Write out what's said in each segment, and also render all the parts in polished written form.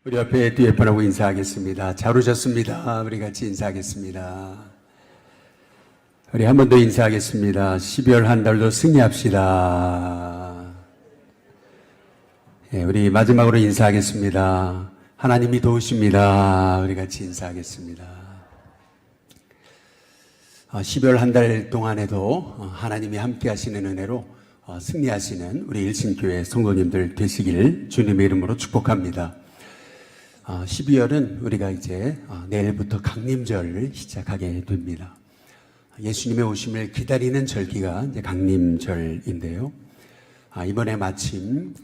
우리 옆에 뒤에 분하고 인사하겠습니다. 잘 오셨습니다. 우리 같이 인사하겠습니다. 우리 한 번 더 인사하겠습니다. 12월 한 달도 승리합시다. 예, 우리 마지막으로 인사하겠습니다. 하나님이 도우십니다. 우리 같이 인사하겠습니다. 12월 한 달 동안에도 하나님이 함께 하시는 은혜로 승리하시는 우리 일신교회 성도님들 되시길 주님의 이름으로 축복합니다. 12월은 우리가 이제 내일부터 강림절을 시작하게 됩니다. 예수님의 오심을 기다리는 절기가 이제 강림절인데요. 이번에 마침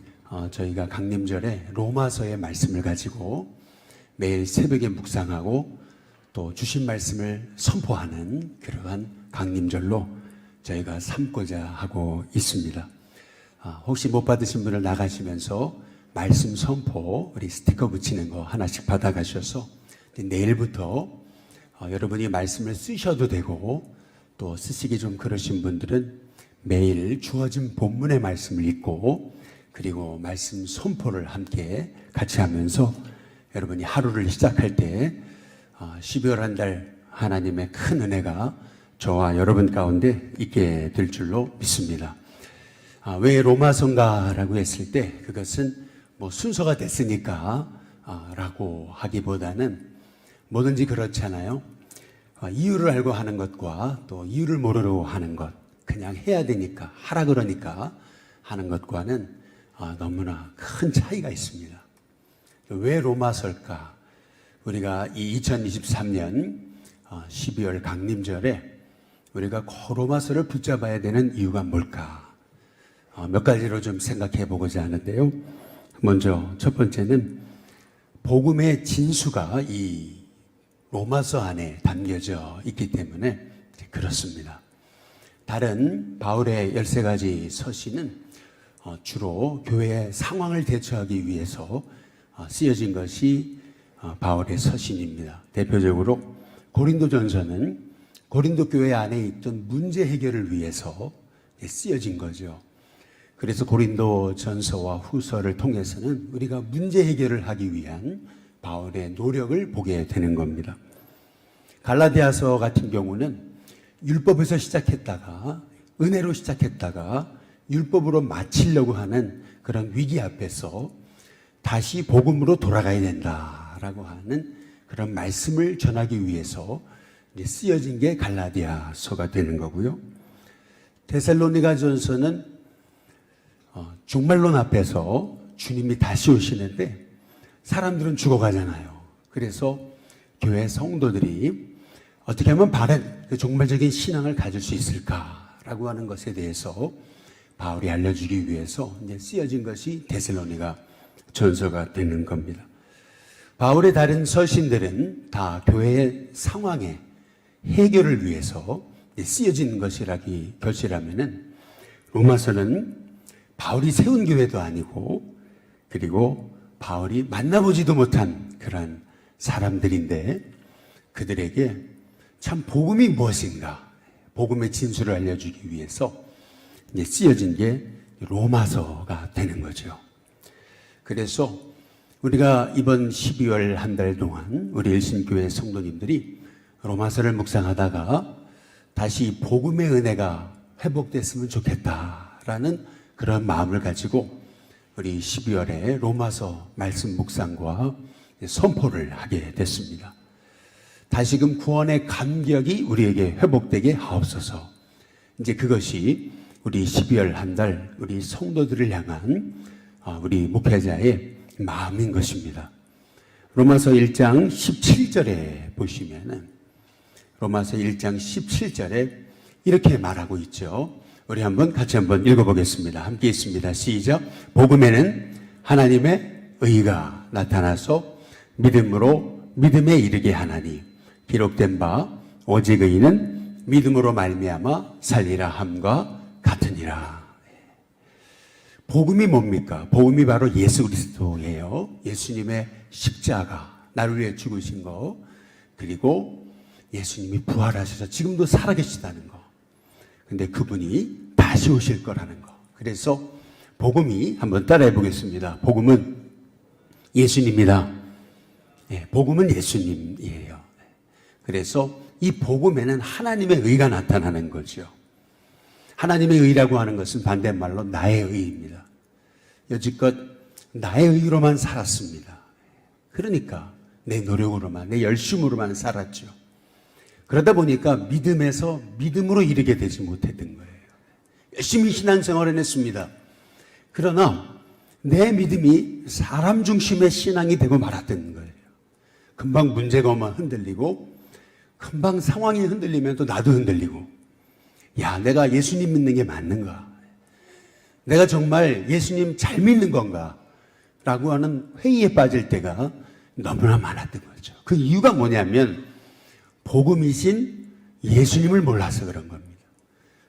저희가 강림절에 로마서의 말씀을 가지고 매일 새벽에 묵상하고 또 주신 말씀을 선포하는 그러한 강림절로 저희가 삼고자 하고 있습니다. 혹시 못 받으신 분을 나가시면서 말씀 선포 우리 스티커 붙이는 거 하나씩 받아가셔서 내일부터 여러분이 말씀을 쓰셔도 되고 또 쓰시기 좀 그러신 분들은 매일 주어진 본문의 말씀을 읽고 그리고 말씀 선포를 함께 같이 하면서 여러분이 하루를 시작할 때 12월 한 달 하나님의 큰 은혜가 저와 여러분 가운데 있게 될 줄로 믿습니다. 왜 로마서인가라고 했을 때 그것은 뭐 순서가 됐으니까 라고 하기보다는 뭐든지 그렇잖아요. 이유를 알고 하는 것과 또 이유를 모르고 하는 것, 그냥 해야 되니까 하라 그러니까 하는 것과는 너무나 큰 차이가 있습니다. 왜 로마서일까? 우리가 이 2023년 12월 강림절에 우리가 로마서를 붙잡아야 되는 이유가 뭘까? 몇 가지로 좀 생각해 보고자 하는데요. 먼저 첫 번째는 복음의 진수가 이 로마서 안에 담겨져 있기 때문에 그렇습니다. 다른 바울의 13가지 서신은 주로 교회의 상황을 대처하기 위해서 쓰여진 것이 바울의 서신입니다. 대표적으로 고린도전서는 고린도 교회 안에 있던 문제 해결을 위해서 쓰여진 거죠. 그래서 고린도전서와 후서를 통해서는 우리가 문제 해결을 하기 위한 바울의 노력을 보게 되는 겁니다. 갈라디아서 같은 경우는 율법에서 시작했다가 은혜로 시작했다가 율법으로 마치려고 하는 그런 위기 앞에서 다시 복음으로 돌아가야 된다라고 하는 그런 말씀을 전하기 위해서 쓰여진 게 갈라디아서가 되는 거고요. 데살로니가전서는 종말론 앞에서 주님이 다시 오시는데 사람들은 죽어가잖아요. 그래서 교회 성도들이 어떻게 하면 바른 그 종말적인 신앙을 가질 수 있을까라고 하는 것에 대해서 바울이 알려주기 위해서 이제 쓰여진 것이 데살로니가 전서가 되는 겁니다. 바울의 다른 서신들은 다 교회의 상황의 해결을 위해서 쓰여진 것이라기 결실하면은 로마서는 바울이 세운 교회도 아니고 그리고 바울이 만나보지도 못한 그런 사람들인데 그들에게 참 복음이 무엇인가 복음의 진수를 알려주기 위해서 이제 쓰여진 게 로마서가 되는 거죠. 그래서 우리가 이번 12월 한 달 동안 우리 일신교회 성도님들이 로마서를 묵상하다가 다시 복음의 은혜가 회복됐으면 좋겠다라는 그런 마음을 가지고 우리 12월에 로마서 말씀 묵상과 선포를 하게 됐습니다. 다시금 구원의 감격이 우리에게 회복되게 하옵소서. 이제 그것이 우리 12월 한 달 우리 성도들을 향한 우리 목회자의 마음인 것입니다. 로마서 1장 17절에 보시면은 로마서 1장 17절에 이렇게 말하고 있죠. 우리 같이 한번 읽어보겠습니다. 함께 있습니다. 시작. 복음에는 하나님의 의가 나타나서 믿음에 이르게 하나니 기록된 바 오직 의인은 믿음으로 말미암아 살리라 함과 같으니라. 복음이 뭡니까? 복음이 바로 예수 그리스도예요. 예수님의 십자가 나를 위해 죽으신 거 그리고 예수님이 부활하셔서 지금도 살아계시다는 거. 근데 그분이 다시 오실 거라는 거. 그래서 복음이 한번 따라해 보겠습니다. 복음은 예수님이다. 복음은 예수님이에요. 그래서 이 복음에는 하나님의 의가 나타나는 거죠. 하나님의 의라고 하는 것은 반대말로 나의 의입니다. 여지껏 나의 의로만 살았습니다. 그러니까 내 노력으로만, 내 열심으로만 살았죠. 그러다 보니까 믿음에서 믿음으로 이르게 되지 못했던 거예요. 열심히 신앙생활을 했습니다. 그러나 내 믿음이 사람 중심의 신앙이 되고 말았던 거예요. 금방 문제가 오면 흔들리고, 금방 상황이 흔들리면 또 나도 흔들리고, 야, 내가 예수님 믿는 게 맞는가? 내가 정말 예수님 잘 믿는 건가? 라고 하는 회의에 빠질 때가 너무나 많았던 거죠. 그 이유가 뭐냐면 복음이신 예수님을 몰라서 그런 겁니다.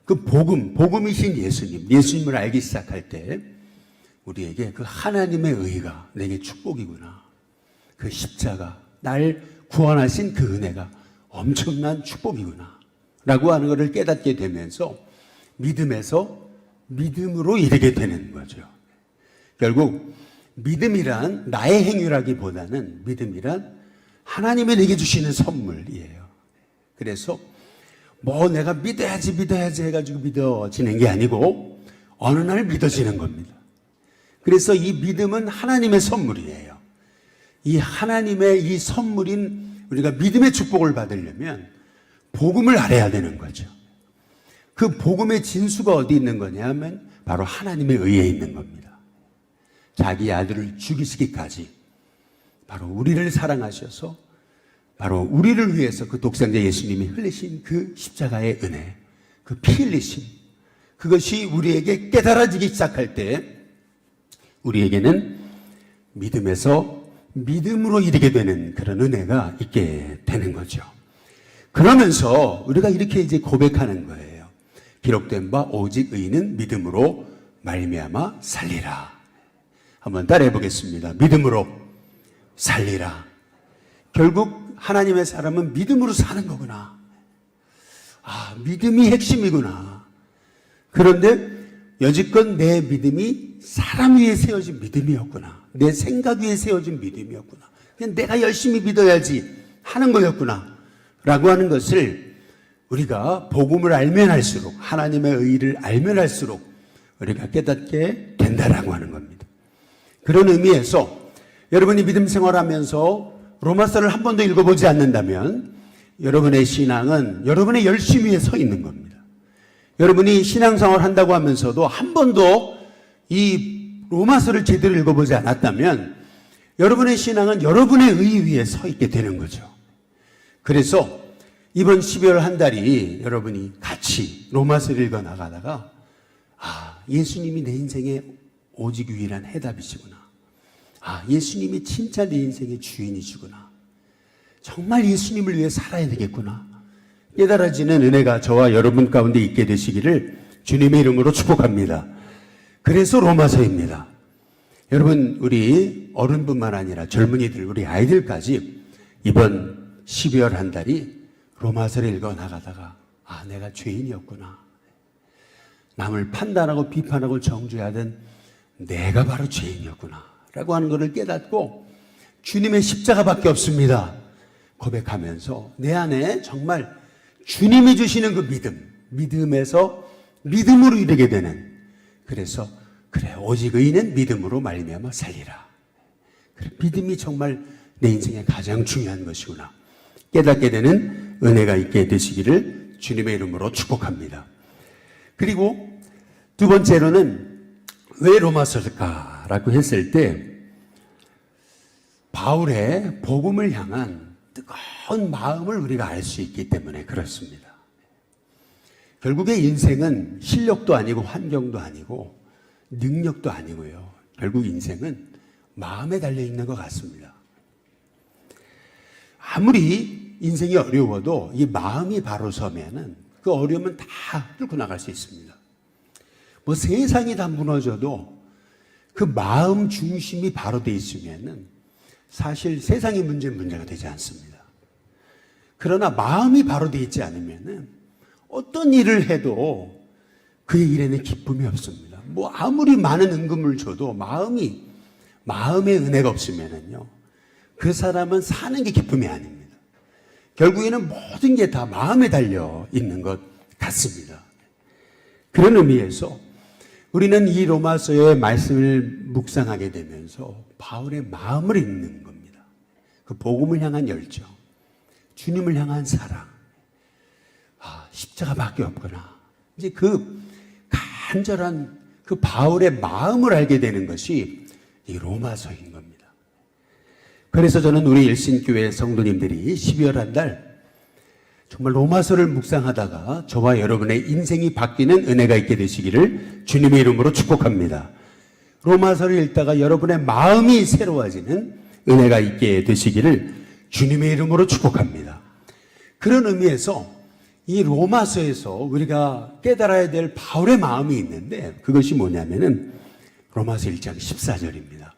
그 복음이신 예수님을 알기 시작할 때 우리에게 그 하나님의 의가 내게 축복이구나. 그 십자가, 날 구원하신 그 은혜가 엄청난 축복이구나. 라고 하는 것을 깨닫게 되면서 믿음에서 믿음으로 이르게 되는 거죠. 결국 믿음이란 나의 행위라기보다는 믿음이란 하나님이 내게 주시는 선물이에요. 그래서 뭐 내가 믿어야지 해가지고 믿어지는 게 아니고 어느 날 믿어지는 겁니다. 그래서 이 믿음은 하나님의 선물이에요. 이 하나님의 이 선물인 우리가 믿음의 축복을 받으려면 복음을 알아야 되는 거죠. 그 복음의 진수가 어디 있는 거냐 하면 바로 하나님의 의에 있는 겁니다. 자기 아들을 죽이시기까지 바로 우리를 사랑하셔서 바로 우리를 위해서 그 독생자 예수님이 흘리신 그 십자가의 은혜, 그 피 흘리심, 그것이 우리에게 깨달아지기 시작할 때 우리에게는 믿음에서 믿음으로 이르게 되는 그런 은혜가 있게 되는 거죠. 그러면서 우리가 이렇게 이제 고백하는 거예요. 기록된 바 오직 의인은 믿음으로 말미암아 살리라. 한번 따라해 보겠습니다. 믿음으로 살리라. 결국 하나님의 사람은 믿음으로 사는 거구나. 아, 믿음이 핵심이구나. 그런데 여지껏 내 믿음이 사람 위에 세워진 믿음이었구나. 내 생각 위에 세워진 믿음이었구나. 그냥 내가 열심히 믿어야지 하는 거였구나. 라고 하는 것을 우리가 복음을 알면 할수록, 하나님의 의를 알면 할수록 우리가 깨닫게 된다라고 하는 겁니다. 그런 의미에서 여러분이 믿음 생활하면서 로마서를 한 번도 읽어보지 않는다면 여러분의 신앙은 여러분의 열심 위에 서 있는 겁니다. 여러분이 신앙생활 한다고 하면서도 한 번도 이 로마서를 제대로 읽어보지 않았다면 여러분의 신앙은 여러분의 의 위에 서 있게 되는 거죠. 그래서 이번 12월 한 달이 여러분이 같이 로마서를 읽어 나가다가 아, 예수님이 내 인생의 오직 유일한 해답이시구나. 아, 예수님이 진짜 내 인생의 주인이시구나. 정말 예수님을 위해 살아야 되겠구나. 깨달아지는 은혜가 저와 여러분 가운데 있게 되시기를 주님의 이름으로 축복합니다. 그래서 로마서입니다. 여러분, 우리 어른뿐만 아니라 젊은이들, 우리 아이들까지 이번 12월 한 달이 로마서를 읽어 나가다가 아, 내가 죄인이었구나. 남을 판단하고 비판하고 정죄하던 내가 바로 죄인이었구나 라고 하는 것을 깨닫고 주님의 십자가밖에 없습니다 고백하면서 내 안에 정말 주님이 주시는 그 믿음에서 믿음으로 이르게 되는, 그래서 그래, 오직 의인은 믿음으로 말미암아 살리라. 그래, 믿음이 정말 내 인생에 가장 중요한 것이구나 깨닫게 되는 은혜가 있게 되시기를 주님의 이름으로 축복합니다. 그리고 두 번째로는 왜 로마서일까라고 했을 때 바울의 복음을 향한 뜨거운 마음을 우리가 알 수 있기 때문에 그렇습니다. 결국에 인생은 실력도 아니고 환경도 아니고 능력도 아니고요. 결국 인생은 마음에 달려있는 것 같습니다. 아무리 인생이 어려워도 이 마음이 바로 서면은 그 어려움은 다 뚫고 나갈 수 있습니다. 뭐 세상이 다 무너져도 그 마음 중심이 바로 돼 있으면은 사실 세상의 문제가 되지 않습니다. 그러나 마음이 바로 돼 있지 않으면은 어떤 일을 해도 그의 일에는 기쁨이 없습니다. 뭐 아무리 많은 은금을 줘도 마음의 은혜가 없으면은요, 그 사람은 사는 게 기쁨이 아닙니다. 결국에는 모든 게 다 마음에 달려 있는 것 같습니다. 그런 의미에서 우리는 이 로마서의 말씀을 묵상하게 되면서 바울의 마음을 읽는 겁니다. 그 복음을 향한 열정, 주님을 향한 사랑, 십자가밖에 없구나. 이제 그 간절한 그 바울의 마음을 알게 되는 것이 이 로마서인 겁니다. 그래서 저는 우리 일신교회 성도님들이 12월 한 달 정말 로마서를 묵상하다가 저와 여러분의 인생이 바뀌는 은혜가 있게 되시기를 주님의 이름으로 축복합니다. 로마서를 읽다가 여러분의 마음이 새로워지는 은혜가 있게 되시기를 주님의 이름으로 축복합니다. 그런 의미에서 이 로마서에서 우리가 깨달아야 될 바울의 마음이 있는데 그것이 뭐냐면은 로마서 1장 14절입니다.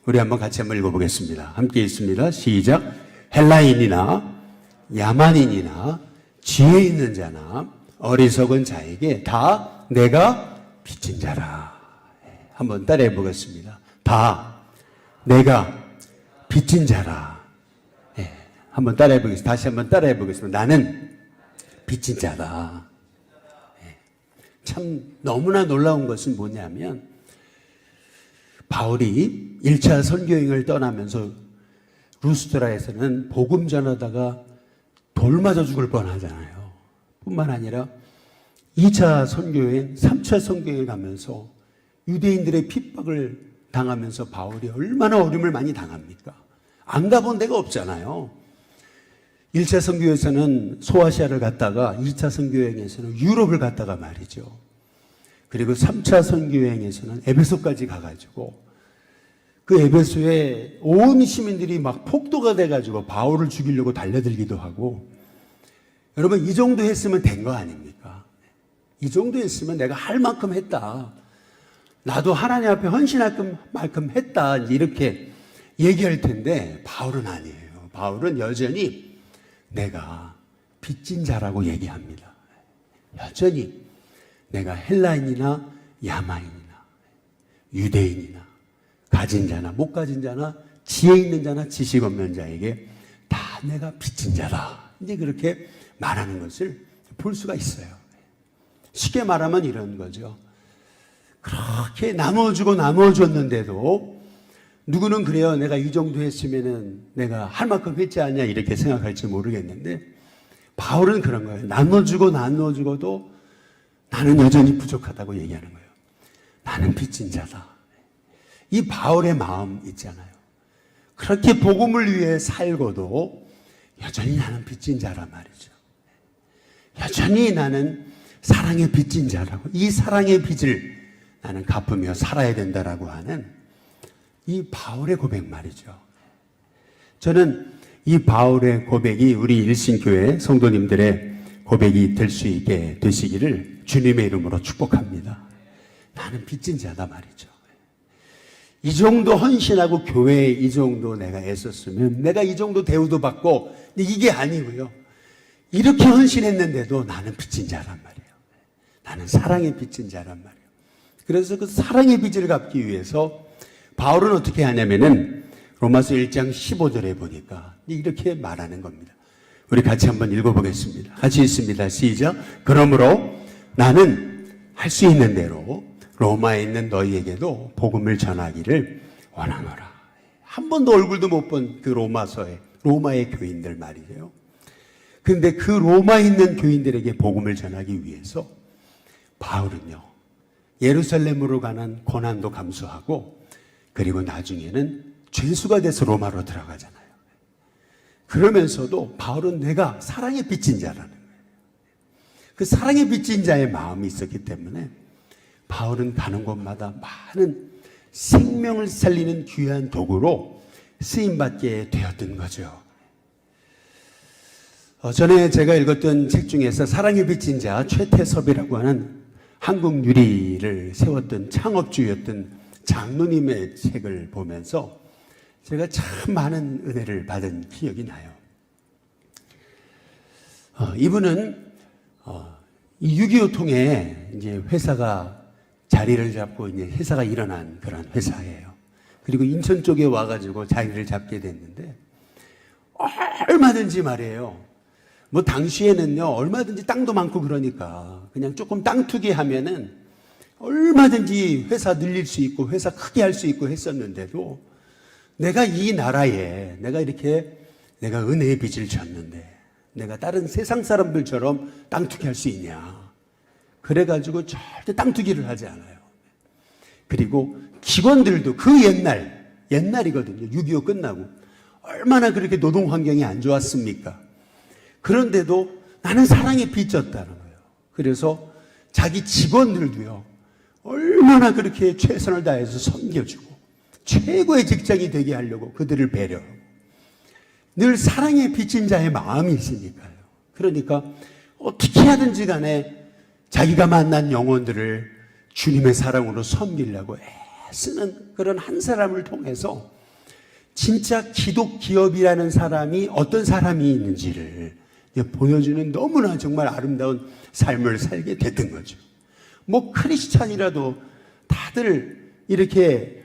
우리 같이 한번 읽어보겠습니다. 함께 읽습니다. 시작. 헬라인이나 야만인이나 지혜 있는 자나 어리석은 자에게 다 내가 빚진 자라. 한번 따라해 보겠습니다. 다 내가 빚진 자라. 한번 따라해 보겠습니다. 다시 한번 따라해 보겠습니다. 나는 빚진 자다. 참 너무나 놀라운 것은 뭐냐면 바울이 1차 선교행을 떠나면서 루스드라에서는 복음 전하다가 돌 맞아 죽을 뻔하잖아요. 뿐만 아니라 2차 선교행, 3차 선교행을 가면서 유대인들의 핍박을 당하면서 바울이 얼마나 어려움을 많이 당합니까? 안 가본 데가 없잖아요. 1차 선교에서는 소아시아를 갔다가 2차 선교행에서는 유럽을 갔다가 말이죠. 그리고 3차 선교행에서는 에베소까지 가가지고 그 에베소에 온 시민들이 막 폭도가 돼가지고 바울을 죽이려고 달려들기도 하고, 여러분 이 정도 했으면 된 거 아닙니까? 이 정도 했으면 내가 할 만큼 했다. 나도 하나님 앞에 헌신할 만큼 했다. 이렇게 얘기할 텐데 바울은 아니에요. 바울은 여전히 내가 빚진 자라고 얘기합니다. 여전히 내가 헬라인이나 야만인이나 유대인이나 가진 자나 못 가진 자나 지혜 있는 자나 지식 없는 자에게 다 내가 빚진 자다. 이제 그렇게 말하는 것을 볼 수가 있어요. 쉽게 말하면 이런 거죠. 그렇게 나눠줬는데도 누구는 그래요. 내가 이 정도 했으면은 내가 할 만큼 했지 않냐 이렇게 생각할지 모르겠는데 바울은 그런 거예요. 나눠주고도 나는 여전히 부족하다고 얘기하는 거예요. 나는 빚진 자다. 이 바울의 마음 있잖아요. 그렇게 복음을 위해 살고도 여전히 나는 빚진 자란 말이죠. 여전히 나는 사랑의 빚진 자라고, 이 사랑의 빚을 나는 갚으며 살아야 된다라고 하는 이 바울의 고백 말이죠. 저는 이 바울의 고백이 우리 일신교회 성도님들의 고백이 될 수 있게 되시기를 주님의 이름으로 축복합니다. 나는 빚진 자다 말이죠. 이 정도 헌신하고 교회에 이 정도 내가 애썼으면 내가 이 정도 대우도 받고, 이게 아니고요. 이렇게 헌신했는데도 나는 빚진 자란 말이에요. 나는 사랑의 빚진 자란 말이에요. 그래서 그 사랑의 빚을 갚기 위해서 바울은 어떻게 하냐면은 로마서 1장 15절에 보니까 이렇게 말하는 겁니다. 우리 같이 한번 읽어보겠습니다. 같이 읽습니다. 시작. 그러므로 나는 할 수 있는 대로 로마에 있는 너희에게도 복음을 전하기를 원하노라. 한 번도 얼굴도 못 본 그 로마의 교인들 말이에요. 그런데 그 로마에 있는 교인들에게 복음을 전하기 위해서 바울은요, 예루살렘으로 가는 고난도 감수하고, 그리고 나중에는 죄수가 돼서 로마로 들어가잖아요. 그러면서도 바울은 내가 사랑에 빚진 자라는 거예요. 그 사랑에 빚진 자의 마음이 있었기 때문에 바울은 가는 곳마다 많은 생명을 살리는 귀한 도구로 쓰임받게 되었던 거죠. 전에 제가 읽었던 책 중에서 사랑에 빚진 자 최태섭이라고 하는 한국 유리를 세웠던 창업주였던 장로님의 책을 보면서 제가 참 많은 은혜를 받은 기억이 나요. 이분은 이 6.25 통해 이제 회사가 자리를 잡고 이제 회사가 일어난 그런 회사예요. 그리고 인천 쪽에 와가지고 자리를 잡게 됐는데 얼마든지 말이에요. 뭐 당시에는요 얼마든지 땅도 많고 그러니까 그냥 조금 땅 투기하면은 얼마든지 회사 늘릴 수 있고 회사 크게 할 수 있고 했었는데도 내가 이 나라에 내가 은혜의 빚을 졌는데 내가 다른 세상 사람들처럼 땅 투기할 수 있냐. 그래가지고 절대 땅 투기를 하지 않아요. 그리고 직원들도 그 옛날이거든요. 6.25 끝나고 얼마나 그렇게 노동 환경이 안 좋았습니까? 그런데도 나는 사랑에 빚졌다는 거예요. 그래서 자기 직원들도요 얼마나 그렇게 최선을 다해서 섬겨주고 최고의 직장이 되게 하려고 그들을 배려하고 늘 사랑에 빚진 자의 마음이 있으니까요. 그러니까 어떻게 하든지 간에 자기가 만난 영혼들을 주님의 사랑으로 섬기려고 애쓰는 그런 한 사람을 통해서 진짜 기독 기업이라는 사람이 어떤 사람이 있는지를 보여주는 너무나 정말 아름다운 삶을 살게 됐던 거죠. 뭐 크리스찬이라도 다들 이렇게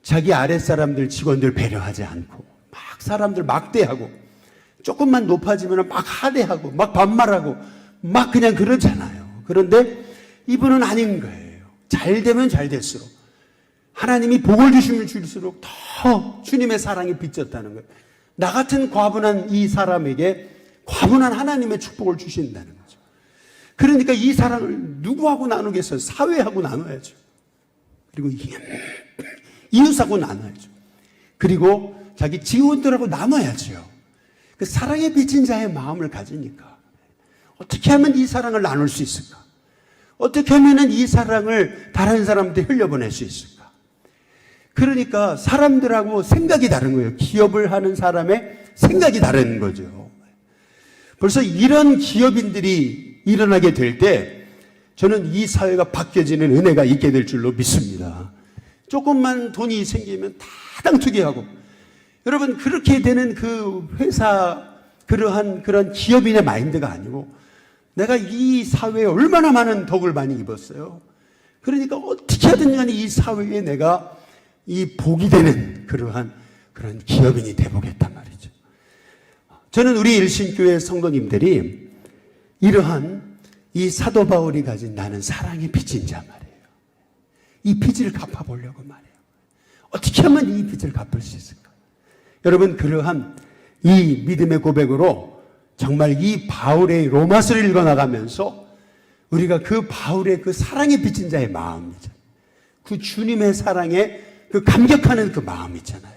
자기 아랫사람들 직원들 배려하지 않고 막 사람들 막대하고 조금만 높아지면 막 하대하고 막 반말하고 막 그냥 그러잖아요. 그런데 이분은 아닌 거예요. 잘 되면 잘 될수록 하나님이 복을 주시면 줄수록 더 주님의 사랑이 빚졌다는 거예요. 나 같은 과분한 이 사람에게 과분한 하나님의 축복을 주신다는 거죠. 그러니까 이 사랑을 누구하고 나누겠어요? 사회하고 나눠야죠. 그리고 이웃하고 나눠야죠. 그리고 자기 직원들하고 나눠야죠. 그 사랑에 빚진 자의 마음을 가지니까 어떻게 하면 이 사랑을 나눌 수 있을까? 어떻게 하면 이 사랑을 다른 사람한테 흘려보낼 수 있을까? 그러니까 사람들하고 생각이 다른 거예요. 기업을 하는 사람의 생각이 다른 거죠. 벌써 이런 기업인들이 일어나게 될 때 저는 이 사회가 바뀌어지는 은혜가 있게 될 줄로 믿습니다. 조금만 돈이 생기면 다 땅 투기하고 여러분 그렇게 되는 그 회사 그런 기업인의 마인드가 아니고 내가 이 사회에 얼마나 많은 덕을 많이 입었어요. 그러니까 어떻게 하든 간에 이 사회에 내가 이 복이 되는 그런 기업인이 돼보겠단 말이죠. 저는 우리 일신교회 성도님들이 이러한 이 사도 바울이 가진 나는 사랑에 빚진 자 말이에요. 이 빚을 갚아보려고 말이에요. 어떻게 하면 이 빚을 갚을 수 있을까? 여러분 그러한 이 믿음의 고백으로 정말 이 바울의 로마서를 읽어나가면서 우리가 그 바울의 그 사랑에 빚진 자의 마음이죠. 그 주님의 사랑에 그 감격하는 그 마음 있잖아요.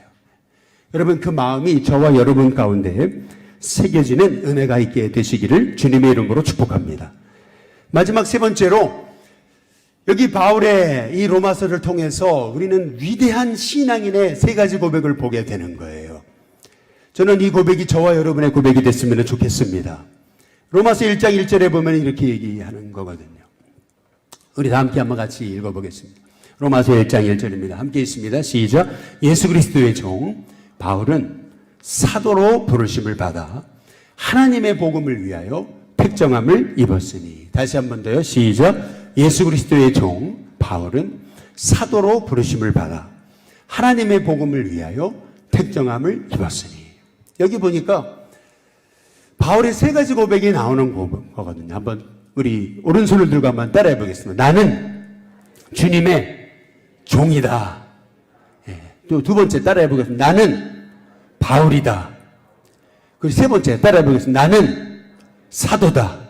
여러분 그 마음이 저와 여러분 가운데 새겨지는 은혜가 있게 되시기를 주님의 이름으로 축복합니다. 마지막 세 번째로 여기 바울의 이 로마서를 통해서 우리는 위대한 신앙인의 세 가지 고백을 보게 되는 거예요. 저는 이 고백이 저와 여러분의 고백이 됐으면 좋겠습니다. 로마서 1장 1절에 보면 이렇게 얘기하는 거거든요. 우리 다 함께 한번 같이 읽어보겠습니다. 로마서 1장 1절입니다. 함께 있습니다. 시작. 예수 그리스도의 종 바울은 사도로 부르심을 받아 하나님의 복음을 위하여 택정함을 입었으니. 다시 한 번 더요. 시작. 예수 그리스도의 종 바울은 사도로 부르심을 받아 하나님의 복음을 위하여 택정함을 입었으니. 여기 보니까 바울의 세 가지 고백이 나오는 거거든요. 한번 우리 오른손을 들고 한번 따라해 보겠습니다. 나는 주님의 종이다. 또 두 번째 따라해 보겠습니다. 나는 바울이다. 그리고 세 번째 따라해 보겠습니다. 나는 사도다.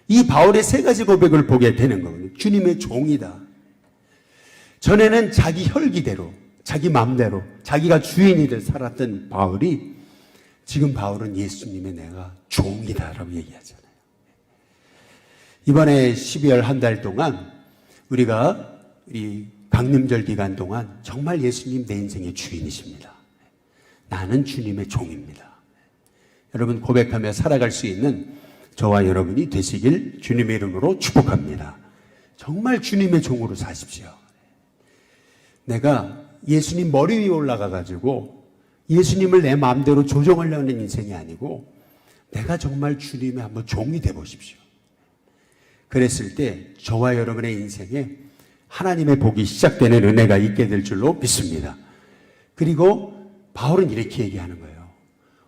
이 바울의 세 가지 고백을 보게 되는 거거든요. 주님의 종이다. 전에는 자기 혈기대로 자기 마음대로 자기가 주인이 돼 살았던 바울이 지금 바울은 예수님의 내가 종이다라고 얘기하잖아요. 이번에 12월 한 달 동안 우리가 이 강림절 기간 동안 정말 예수님 내 인생의 주인이십니다. 나는 주님의 종입니다. 여러분 고백하며 살아갈 수 있는 저와 여러분이 되시길 주님의 이름으로 축복합니다. 정말 주님의 종으로 사십시오. 내가 예수님 머리 위에 올라가가지고 예수님을 내 마음대로 조정하려는 인생이 아니고 내가 정말 주님의 한번 종이 되어보십시오. 그랬을 때 저와 여러분의 인생에 하나님의 복이 시작되는 은혜가 있게 될 줄로 믿습니다. 그리고 바울은 이렇게 얘기하는 거예요.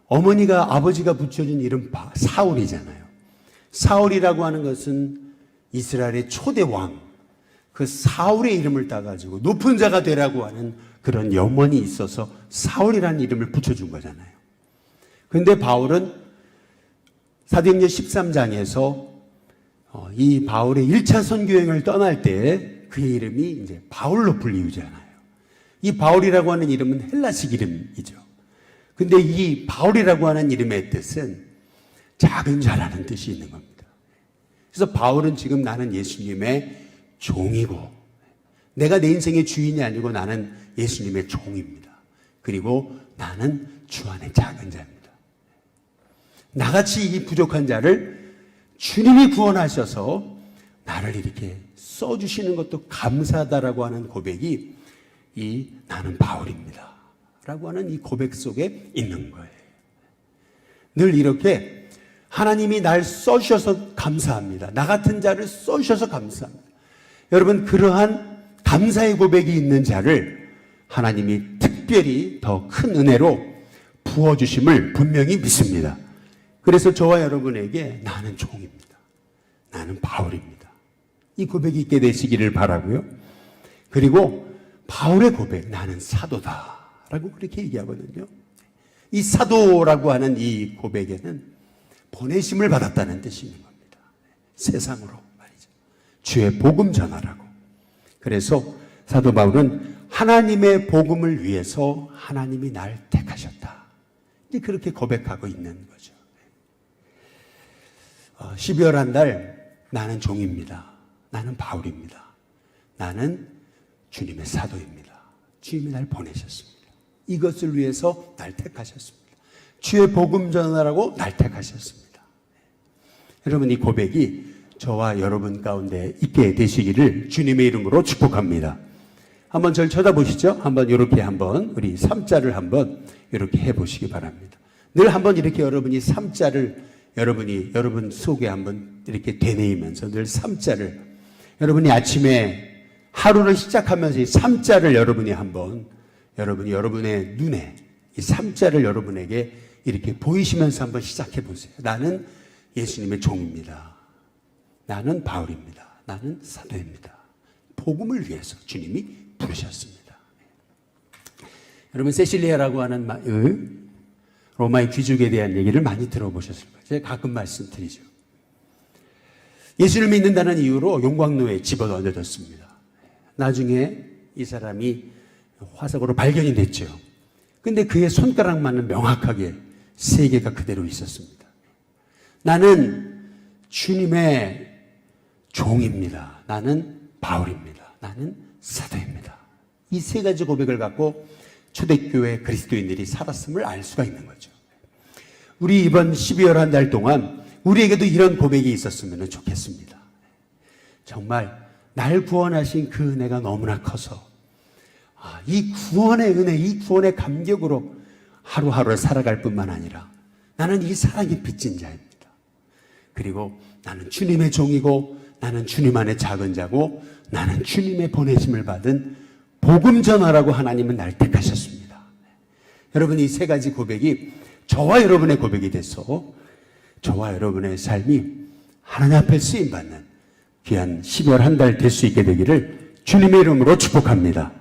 어머니가 아버지가 붙여준 이름 사울이잖아요. 사울이라고 하는 것은 이스라엘의 초대 왕, 그 사울의 이름을 따가지고 높은 자가 되라고 하는 그런 염원이 있어서 사울이라는 이름을 붙여준 거잖아요. 그런데 바울은 사도행전 13장에서 이 바울의 1차 선교여행을 떠날 때 그의 이름이 이제 바울로 불리우잖아요. 이 바울이라고 하는 이름은 헬라식 이름이죠. 근데 이 바울이라고 하는 이름의 뜻은 작은 자라는 뜻이 있는 겁니다. 그래서 바울은 지금 나는 예수님의 종이고 내가 내 인생의 주인이 아니고 나는 예수님의 종입니다. 그리고 나는 주 안의 작은 자입니다. 나같이 이 부족한 자를 주님이 구원하셔서 나를 이렇게 써주시는 것도 감사하다라고 하는 고백이 이 나는 바울입니다 라고 하는 이 고백 속에 있는 거예요. 늘 이렇게 하나님이 날 써주셔서 감사합니다. 나 같은 자를 써주셔서 감사합니다. 여러분, 그러한 감사의 고백이 있는 자를 하나님이 특별히 더 큰 은혜로 부어주심을 분명히 믿습니다. 그래서 저와 여러분에게 나는 종입니다. 나는 바울입니다. 이 고백이 있게 되시기를 바라고요. 그리고 바울의 고백, 나는 사도다 라고 그렇게 얘기하거든요. 이 사도라고 하는 이 고백에는 보내심을 받았다는 뜻이 있는 겁니다. 세상으로 말이죠. 주의 복음 전하라고. 그래서 사도 바울은 하나님의 복음을 위해서 하나님이 날 택하셨다. 이제 그렇게 고백하고 있는 거죠. 12월 한 달 나는 종입니다. 나는 바울입니다. 나는 주님의 사도입니다. 주님이 날 보내셨습니다. 이것을 위해서 날 택하셨습니다. 주의 복음 전하라고 날 택하셨습니다. 여러분, 이 고백이 저와 여러분 가운데 있게 되시기를 주님의 이름으로 축복합니다. 한번 저를 쳐다보시죠. 한번 이렇게 한번 우리 3자를 한번 이렇게 해보시기 바랍니다. 늘 한번 이렇게 여러분이 3자를 여러분 속에 한번 이렇게 되뇌이면서 늘 3자를 여러분이 아침에 하루를 시작하면서 이 3자를 여러분이 한번 여러분의 눈에 이 3자를 여러분에게 이렇게 보이시면서 한번 시작해 보세요. 나는 예수님의 종입니다. 나는 바울입니다. 나는 사도입니다. 복음을 위해서 주님이 부르셨습니다. 여러분, 세실리아라고 하는 로마의 귀족에 대한 얘기를 많이 들어보셨을 거예요. 제가 가끔 말씀드리죠. 예수를 믿는다는 이유로 용광로에 집어던져졌습니다. 나중에 이 사람이 화석으로 발견이 됐죠. 근데 그의 손가락만은 명확하게 3개가 그대로 있었습니다. 나는 주님의 종입니다. 나는 바울입니다. 나는 사도입니다. 이 3가지 고백을 갖고 초대교회 그리스도인들이 살았음을 알 수가 있는 거죠. 우리 이번 12월 한 달 동안 우리에게도 이런 고백이 있었으면 좋겠습니다. 정말 날 구원하신 그 은혜가 너무나 커서 이 구원의 은혜, 이 구원의 감격으로 하루하루를 살아갈 뿐만 아니라 나는 이 사랑이 빚진 자입니다. 그리고 나는 주님의 종이고 나는 주님 안에 작은 자고 나는 주님의 보내심을 받은 복음 전하라고 하나님은 날 택하셨습니다. 여러분, 이 3가지 고백이 저와 여러분의 고백이 돼서 저와 여러분의 삶이 하나님 앞에 쓰임받는 귀한 12월 한 달 될 수 있게 되기를 주님의 이름으로 축복합니다.